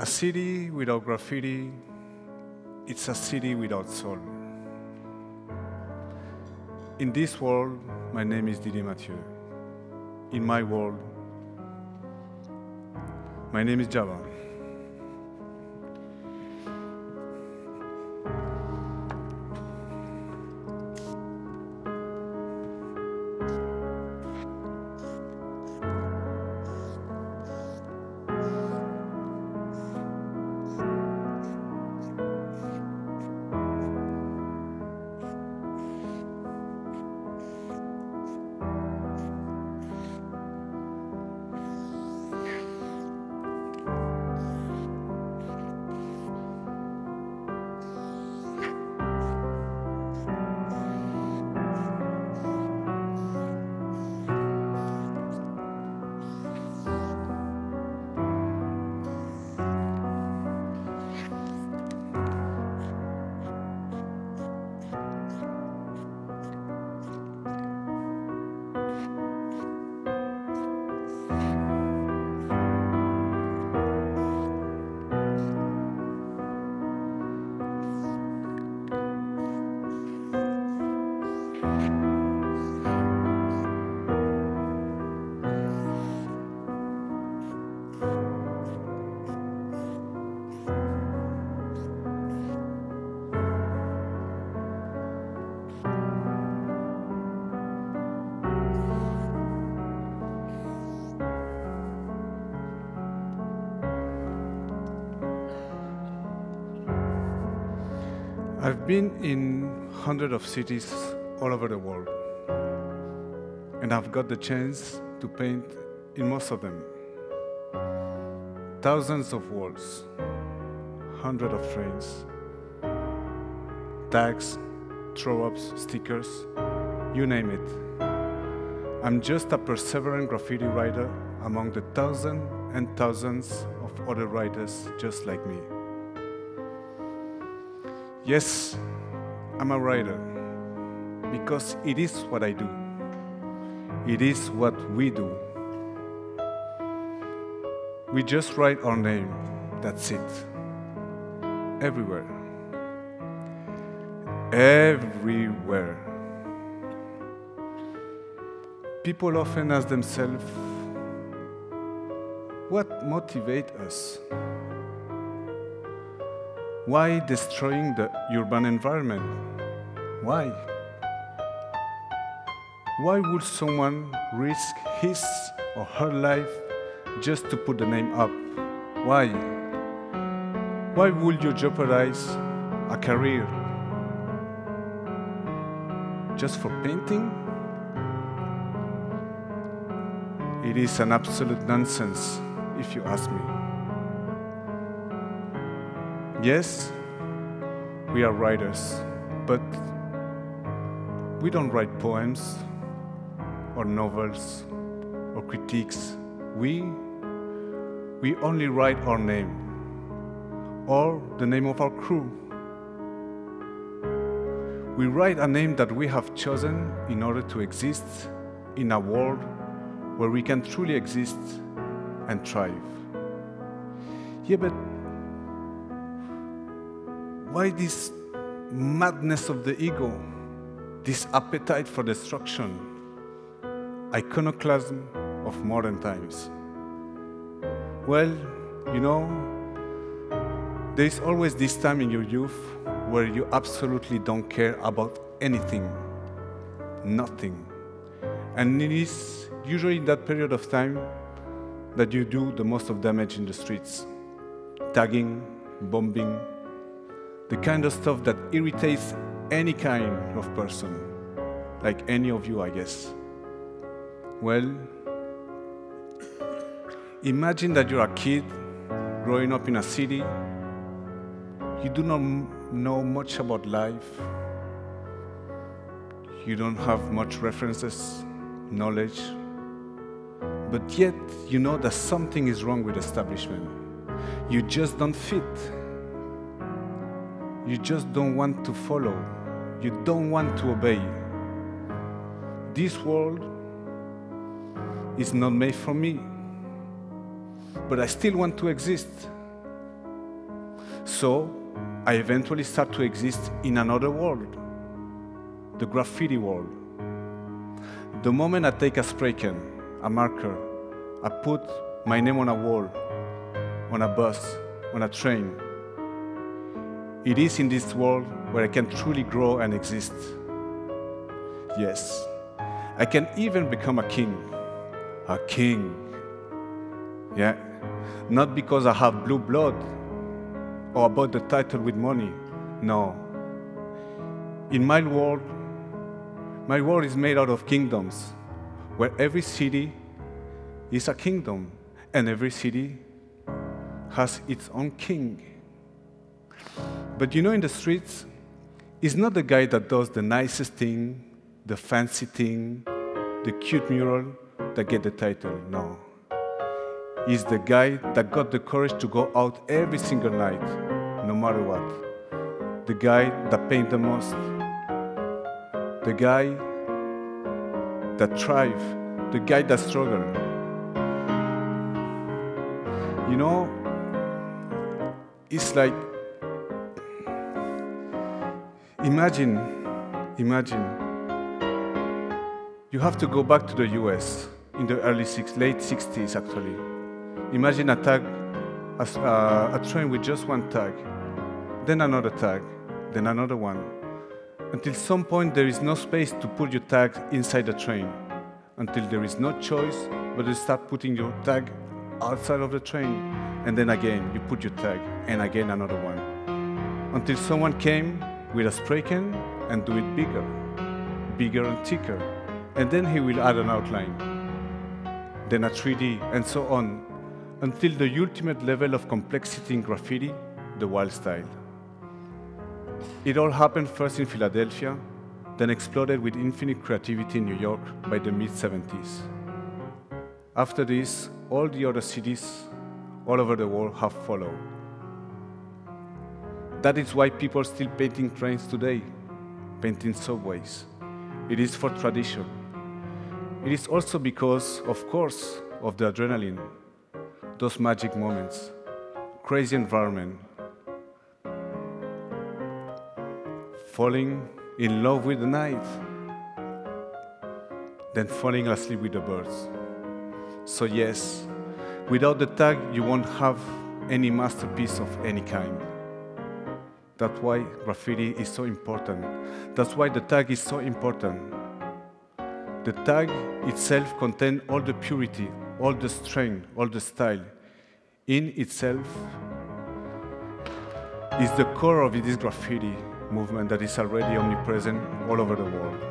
A city without graffiti, it's a city without soul. In this world, my name is Didier Mathieu. In my world, my name is Jaba. I've been in hundreds of cities all over the world, and I've got the chance to paint in most of them. Thousands of walls, hundreds of trains, tags, throw-ups, stickers, you name it. I'm just a perseverant graffiti writer among the thousands and thousands of other writers just like me. Yes, I'm a writer, because it is what I do. It is what we do. We just write our name, that's it. Everywhere. Everywhere. People often ask themselves, what motivates us? Why destroying the urban environment? Why? Why would someone risk his or her life just to put the name up? Why? Why would you jeopardize a career just for painting? It is an absolute nonsense, if you ask me. Yes, we are writers, but we don't write poems or novels or critiques. We only write our name or the name of our crew. We write a name that we have chosen in order to exist in a world where we can truly exist and thrive. Yeah, but why this madness of the ego, this appetite for destruction, iconoclasm of modern times? Well, you know, there is always this time in your youth where you absolutely don't care about anything, nothing. And it is usually in that period of time that you do the most of damage in the streets. Tagging, bombing, the kind of stuff that irritates any kind of person, like any of you, I guess. Well, imagine that you're a kid growing up in a city. You do not know much about life. You don't have much references, knowledge, but yet you know that something is wrong with the establishment. You just don't fit. You just don't want to follow. You don't want to obey. This world is not made for me, but I still want to exist. So I eventually start to exist in another world, the graffiti world. The moment I take a spray can, a marker, I put my name on a wall, on a bus, on a train, it is in this world where I can truly grow and exist. Yes, I can even become a king. A king. Yeah, not because I have blue blood or about the title with money. No. In my world is made out of kingdoms, where every city is a kingdom, and every city has its own king. But you know, in the streets, it's not the guy that does the nicest thing, the fancy thing, the cute mural that get the title, no. It's the guy that got the courage to go out every single night, no matter what. The guy that paints the most. The guy that thrives. The guy that struggles. You know, it's like, imagine, you have to go back to the US in the late 60s actually. Imagine a tag, a train with just one tag, then another tag, then another one. Until some point there is no space to put your tag inside the train. Until there is no choice but to start putting your tag outside of the train. And then again, you put your tag, and again another one. Until someone came with a spray can and do it bigger, bigger and thicker. And then he will add an outline, then a 3D, and so on, until the ultimate level of complexity in graffiti, the wild style. It all happened first in Philadelphia, then exploded with infinite creativity in New York by the mid-70s. After this, all the other cities all over the world have followed. That is why people are still painting trains today, painting subways. It is for tradition. It is also because, of course, of the adrenaline, those magic moments, crazy environment, falling in love with the night, then falling asleep with the birds. So yes, without the tag, you won't have any masterpiece of any kind. That's why graffiti is so important. That's why the tag is so important. The tag itself contains all the purity, all the strength, all the style. In itself is the core of this graffiti movement that is already omnipresent all over the world.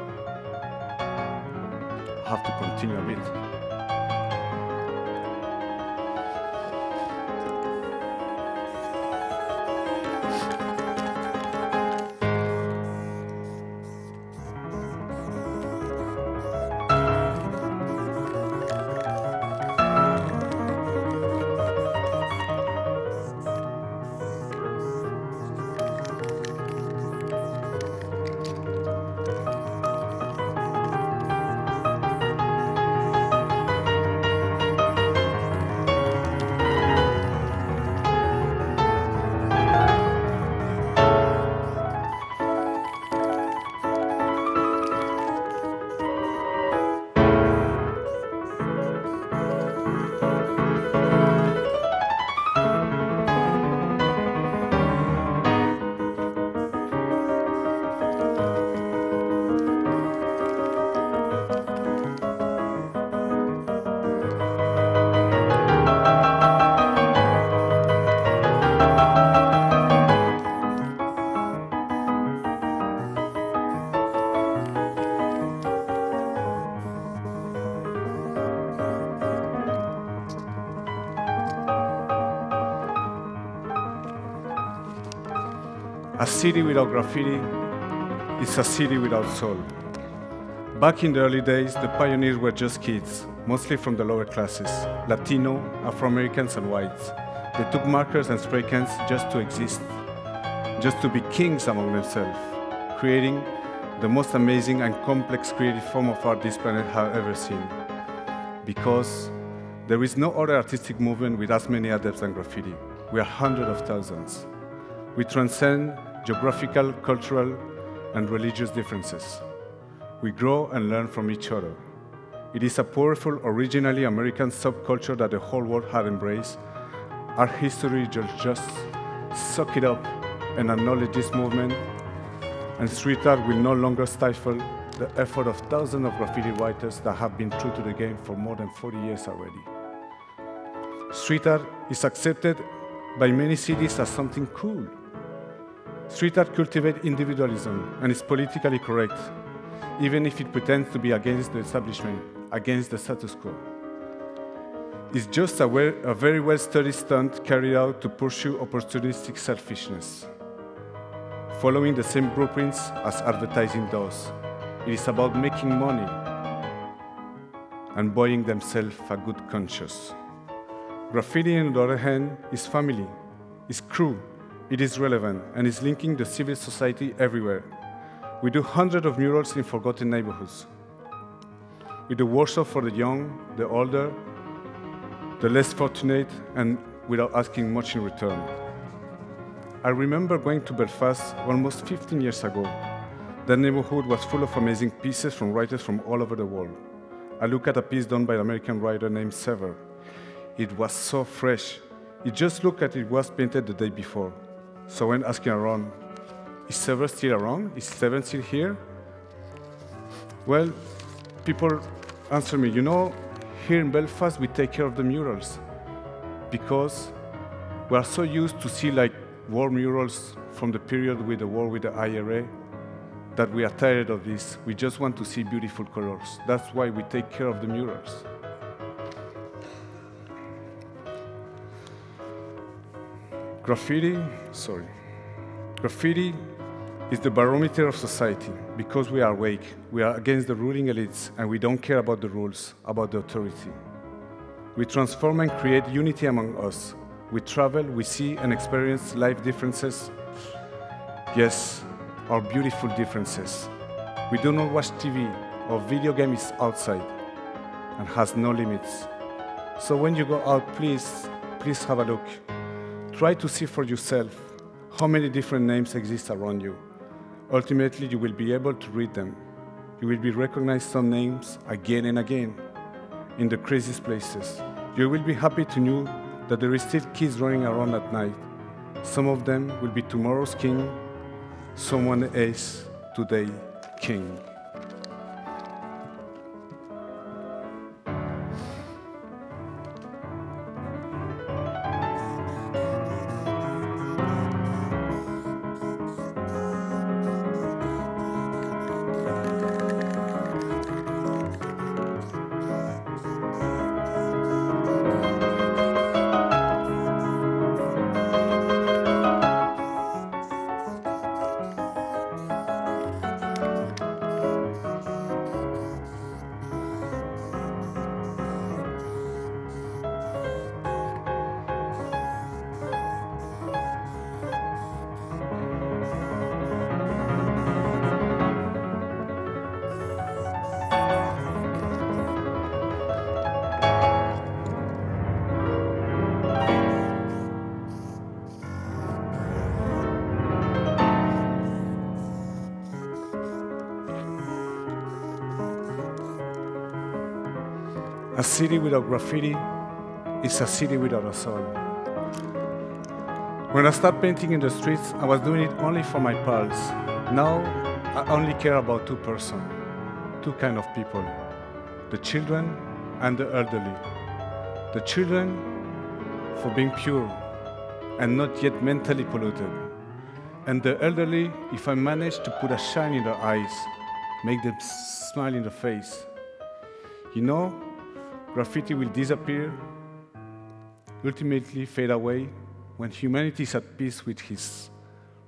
I have to continue a bit. A city without graffiti is a city without soul. Back in the early days, the pioneers were just kids, mostly from the lower classes, Latino, Afro-Americans, and whites. They took markers and spray cans just to exist, just to be kings among themselves, creating the most amazing and complex creative form of art this planet has ever seen. Because there is no other artistic movement with as many adepts than graffiti. We are hundreds of thousands. We transcend geographical, cultural, and religious differences. We grow and learn from each other. It is a powerful, originally American subculture that the whole world had embraced. Our history just suck it up and acknowledge this movement, and street art will no longer stifle the effort of thousands of graffiti writers that have been true to the game for more than 40 years already. Street art is accepted by many cities as something cool. Street art cultivates individualism and is politically correct, even if it pretends to be against the establishment, against the status quo. It's just a very well-studied stunt carried out to pursue opportunistic selfishness, following the same blueprints as advertising does. It is about making money and buying themselves a good conscience. Graffiti, on the other hand, is family, is crew, it is relevant, and is linking the civil society everywhere. We do hundreds of murals in forgotten neighborhoods. We do workshop for the young, the older, the less fortunate, and without asking much in return. I remember going to Belfast almost 15 years ago. That neighborhood was full of amazing pieces from writers from all over the world. I looked at a piece done by an American writer named Sever. It was so fresh. It just looked like it was painted the day before. So I went asking around, is Sever still around? Is Sever still here? Well, people answer me, you know, here in Belfast, we take care of the murals because we are so used to see like war murals from the period with the war with the IRA that we are tired of this. We just want to see beautiful colors. That's why we take care of the murals. Graffiti is the barometer of society because we are awake. We are against the ruling elites and we don't care about the rules, about the authority. We transform and create unity among us. We travel, we see and experience life differences. Yes, our beautiful differences. We do not watch TV or video games outside and has no limits. So when you go out, please have a look. Try to see for yourself how many different names exist around you. Ultimately, you will be able to read them. You will be recognized some names again and again in the craziest places. You will be happy to know that there is still kids running around at night. Some of them will be tomorrow's king. Someone is today king. A city without graffiti is a city without a soul. When I started painting in the streets, I was doing it only for my pals. Now, I only care about two kinds of people, the children and the elderly. The children for being pure and not yet mentally polluted. And the elderly, if I manage to put a shine in their eyes, make them smile in the face. You know, graffiti will disappear, ultimately fade away, when humanity is at peace with his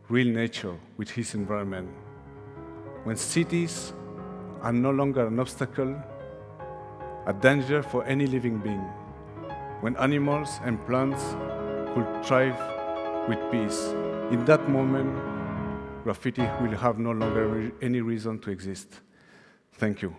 real nature, with his environment. When cities are no longer an obstacle, a danger for any living being. When animals and plants could thrive with peace. In that moment, graffiti will have no longer any reason to exist. Thank you.